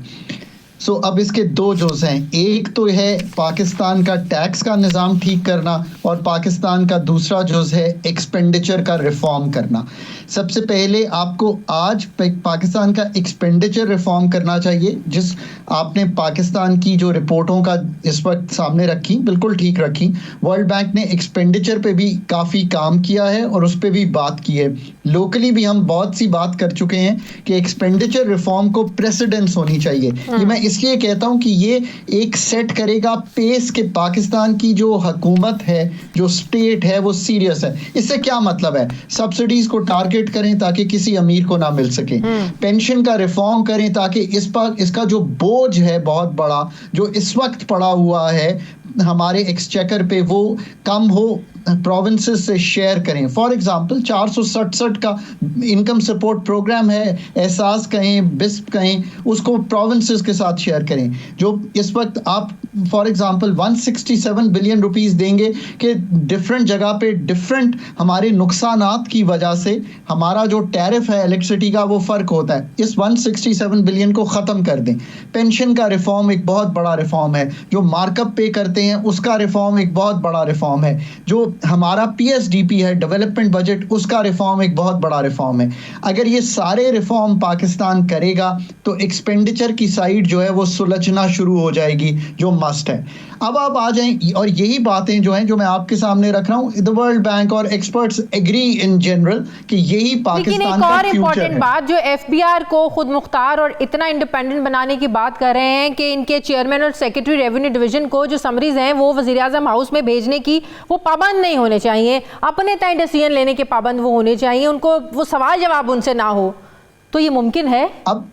सो अब इसके 2 जुज़ हैं। एक तो है पाकिस्तान का टैक्स का निज़ाम ठीक करना और पाकिस्तान का दूसरा जुज़ है एक्सपेंडिचर का रिफॉर्म करना। सबसे पहले आपको आज पाकिस्तान का एक्सपेंडिचर रिफॉर्म करना चाहिए, जिस आपने पाकिस्तान की जो रिपोर्टों का इस वक्त सामने रखी बिल्कुल ठीक रखी। वर्ल्ड बैंक ने एक्सपेंडिचर पे भी काफ़ी काम किया है और उस पर भी बात की है। लोकली भी हम बहुत सी बात कर चुके हैं कि एक्सपेंडिचर रिफॉर्म को प्रेसिडेंस होनी चाहिए। ये मैं इसलिए कहता हूं कि ये एक सेट करेगा पेस के पाकिस्तान की जो हुकूमत है, जो स्टेट है, वो सीरियस है। इससे क्या मतलब है? सब्सिडीज को टारगेट करें ताकि किसी अमीर को ना मिल सके, पेंशन का रिफॉर्म करें ताकि इस पर इसका जो बोझ है बहुत बड़ा जो इस वक्त पड़ा हुआ है हमारे एक्सचेकर पे वो कम हो, प्रोविंसेस से शेयर करें। फॉर एग्जांपल 467 का इनकम सपोर्ट प्रोग्राम है, एहसास कहें, बिस्प कहें, उसको प्रोविंसेस के साथ शेयर करें। जो इस वक्त आप फॉर एग्जांपल 167 बिलियन रुपीस देंगे कि डिफरेंट जगह पे डिफरेंट हमारे नुकसानात की वजह से हमारा जो टैरिफ है इलेक्ट्रिसिटी का वो फ़र्क होता है। इस 167 बिलियन को ख़त्म कर दें। पेंशन का रिफॉर्म एक बहुत बड़ा रिफॉर्म है, जो मार्कअप पे करते हैं उसका रिफॉर्म एक बहुत बड़ा रिफॉर्म है, जो हमारा PSDP है डेवलपमेंट बजट उसका रिफॉर्म एक बहुत बड़ा रिफॉर्म है। अगर ये सारे रिफॉर्म पाकिस्तान करेगा तो एक्सपेंडिचर की साइड जो है वो सुलझना शुरू हो जाएगी, जो मस्ट है। अब आप आ जाएं, और यही बातें जो हैं जो मैं आपके सामने रख रहा हूँ, द वर्ल्ड बैंक और एक्सपर्ट्स एग्री इन जनरल कि यही पाकिस्तान का फ्यूचर है। इम्पोर्टेंट बात, जो FBR को खुद मुख्तार और इतना इंडिपेंडेंट बनाने की बात कर रहे हैं कि इनके चेयरमैन और सेक्रेटरी रेवेन्यू डिवीजन को जो समरीज हैं वो वज़ीर-ए-आज़म हाउस में भेजने की वो पाबंद नहीं होने चाहिए, अपने तय डिसीजन लेने के पाबंद वो होने चाहिए, उनको वो सवाल जवाब उनसे ना हो। तो ये मुमकिन है? अब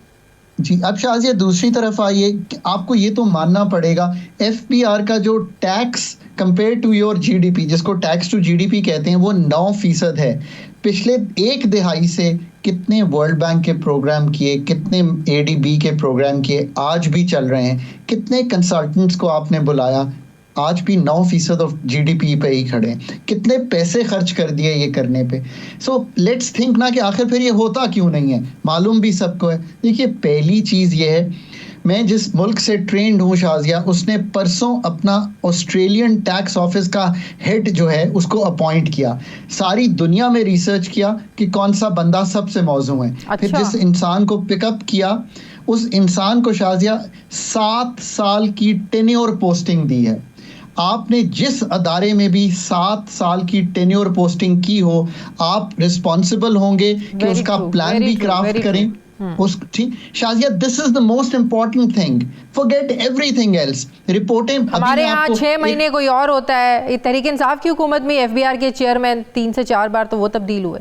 शाजिया दूसरी तरफ आइए, आपको ये तो मानना पड़ेगा FBR का जो tax compare to your GDP, जिसको टैक्स टू GDP कहते हैं, वो 9% है। पिछले एक दिहाई से कितने वर्ल्ड बैंक के प्रोग्राम किए, कितने ADB के प्रोग्राम किए, आज भी चल रहे हैं, कितने कंसल्टेंट्स को आपने बुलाया, आज भी 9% ऑफ GDP पे ही खड़े हैं, कितने पैसे खर्च कर दिए ये करने पे। सो लेट्स थिंक ना कि आखिर फिर ये होता क्यों नहीं है, मालूम भी सबको है। देखिए पहली चीज़ ये है, मैं जिस मुल्क से ट्रेंड हूँ शाजिया, उसने परसों अपना ऑस्ट्रेलियन टैक्स ऑफिस का हेड जो है उसको अपॉइंट किया। सारी दुनिया में रिसर्च किया कि कौन सा बंदा सबसे मौजू है। फिर जिस इंसान को पिकअप किया, उस इंसान को शाजिया 7 साल की टेन्योर पोस्टिंग दी है। आपने जिस अदारे में भी 7 साल की टेन्योर पोस्टिंग की हो, आप रिस्पॉन्सिबल होंगे कि उसका प्लान भी क्राफ्ट करें। उस ठीक Shazia, this is the most important thing, forget everything else. रिपोर्टें हमारे यहाँ 6 महीने कोई और होता है। तहरीक इंसाफ की हुकूमत में FBR के चेयरमैन 3 से 4 बार तो वो तब्दील हुए।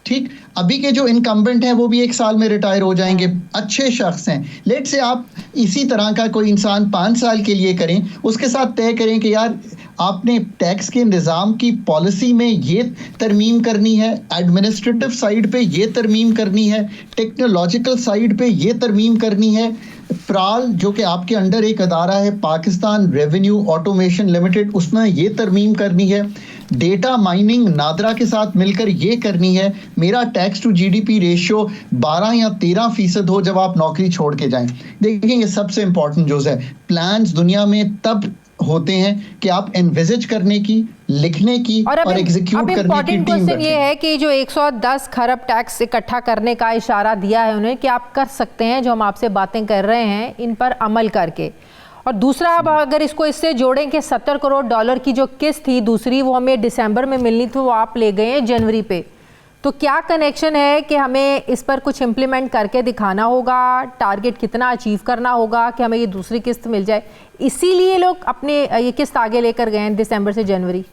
ठीक, अभी के जो इनकम्बेंट हैं वो भी 1 साल में रिटायर हो जाएंगे, अच्छे शख्स हैं। लेट से आप इसी तरह का कोई इंसान 5 साल के लिए करें, उसके साथ तय करें कि यार आपने टैक्स के निज़ाम की पॉलिसी में ये तरमीम करनी है, एडमिनिस्ट्रेटिव साइड पे ये तरमीम करनी है, टेक्नोलॉजिकल साइड पे ये तरमीम करनी है। प्राल जो कि आपके अंडर एक अदारा है, पाकिस्तान रेवेन्यू ऑटोमेशन लिमिटेड, उसमें ये तरमीम करनी है। डेटा माइनिंग नादरा के साथ मिलकर ये करनी है। मेरा टैक्स टू GDP रेशियो 12 या 13% हो जब आप नौकरी छोड़ के जाएं। देखिए ये सबसे इंपॉर्टेंट जो है, प्लान्स दुनिया में तब होते हैं कि आप एनविजिज करने की, लिखने की और एग्जीक्यूट करने की टीम ये है कि जो 110 खरब टैक्स इकट्ठा करने का इशारा दिया है उन्हें कि आप कर सकते हैं, जो हम आपसे बातें कर रहे हैं इन पर अमल करके। और दूसरा, अब अगर इसको इससे जोड़ें कि $70 करोड़ की जो किस्त थी दूसरी, वो हमें दिसंबर में मिलनी थी, वो आप ले गए हैं जनवरी पे। तो क्या कनेक्शन है कि हमें इस पर कुछ इम्प्लीमेंट करके दिखाना होगा, टारगेट कितना अचीव करना होगा कि हमें ये दूसरी किस्त मिल जाए, इसीलिए लोग अपने ये किस्त आगे लेकर गए हैं दिसंबर से जनवरी?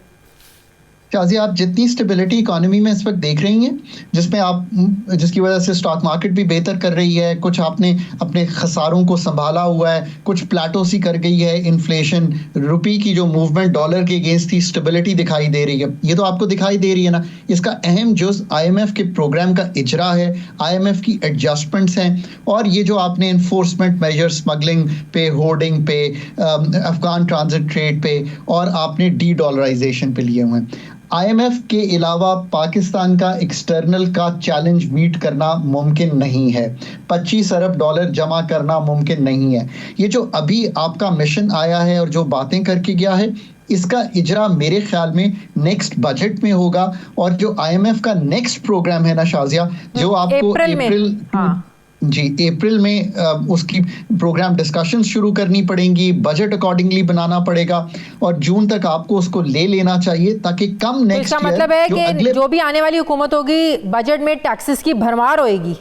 शाजी, आप जितनी स्टेबिलिटी इकोनॉमी में इस वक्त देख रही हैं, जिसमें आप जिसकी वजह से स्टॉक मार्केट भी बेहतर कर रही है, कुछ आपने अपने खसारों को संभाला हुआ है, कुछ प्लेटो सी कर गई है इन्फ्लेशन, रुपी की जो मूवमेंट डॉलर के अगेंस्ट थी, स्टेबिलिटी दिखाई दे रही है। ये तो आपको दिखाई दे रही है ना। इसका अहम जुज़ IMF के प्रोग्राम का इजरा है, IMF की एडजस्टमेंट्स हैं, और ये जो आपने इन्फोर्समेंट मेजर स्मगलिंग पे, होर्डिंग पे, अफगान ट्रांजिट ट्रेड पे, और आपने डी-डॉलराइजेशन पे लिए हुए हैं। IMF के अलावा पाकिस्तान का एक्सटर्नल का चैलेंज मीट करना मुमकिन नहीं है। $25 अरब जमा करना मुमकिन नहीं है। ये जो अभी आपका मिशन आया है और जो बातें करके गया है, इसका इजरा मेरे ख्याल में नेक्स्ट बजट में होगा। और जो IMF का नेक्स्ट प्रोग्राम है ना शाजिया, जो आपको अप्रैल में उसकी प्रोग्राम डिस्कशन शुरू करनी पड़ेंगी, बजट अकॉर्डिंगली बनाना पड़ेगा, और जून तक आपको उसको ले लेना चाहिए ताकि कम नेक्स्ट ईयर, मतलब है कि जो भी आने वाली हुकूमत होगी बजट में टैक्सेस की भरमार होएगी।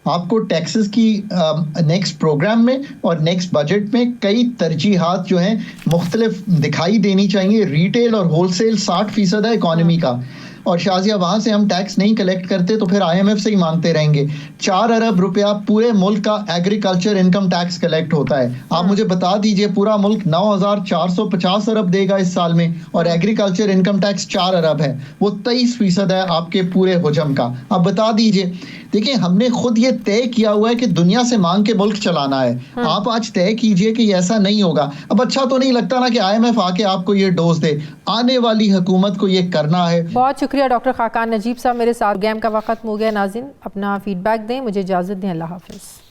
आपको टैक्सेस की नेक्स्ट प्रोग्राम में और नेक्स्ट बजट में कई तरजीहात जो हैं मुख्तलिफ दिखाई देनी चाहिए। रिटेल और होलसेल 60% है इकॉनमी का। और शाजिया वहां से हम टैक्स नहीं कलेक्ट करते तो फिर IMF से ही मांगते रहेंगे। 4 अरब रुपया पूरे मुल्क का एग्रीकल्चर इनकम टैक्स कलेक्ट होता है। आप मुझे बता दीजिए, पूरा मुल्क 9,450 अरब देगा इस साल में और एग्रीकल्चर इनकम टैक्स 4 अरब है, वो 23% है आपके पूरे हुजम का। आप बता दीजिए। देखिए, हमने खुद ये तय किया हुआ है कि दुनिया से मांग के मुल्क चलाना है। आप आज तय कीजिए कि ऐसा नहीं होगा। अब अच्छा तो नहीं लगता ना कि IMF आके आपको ये डोज दे, आने वाली हुकूमत को ये करना है। बहुत शुक्रिया डॉक्टर खाकान नजीब साहब, मेरे साथ गेम का वक्त हो गया। नाज़रीन, अपना फीडबैक दें, मुझे इजाज़त दें, अल्लाह हाफ़िज़।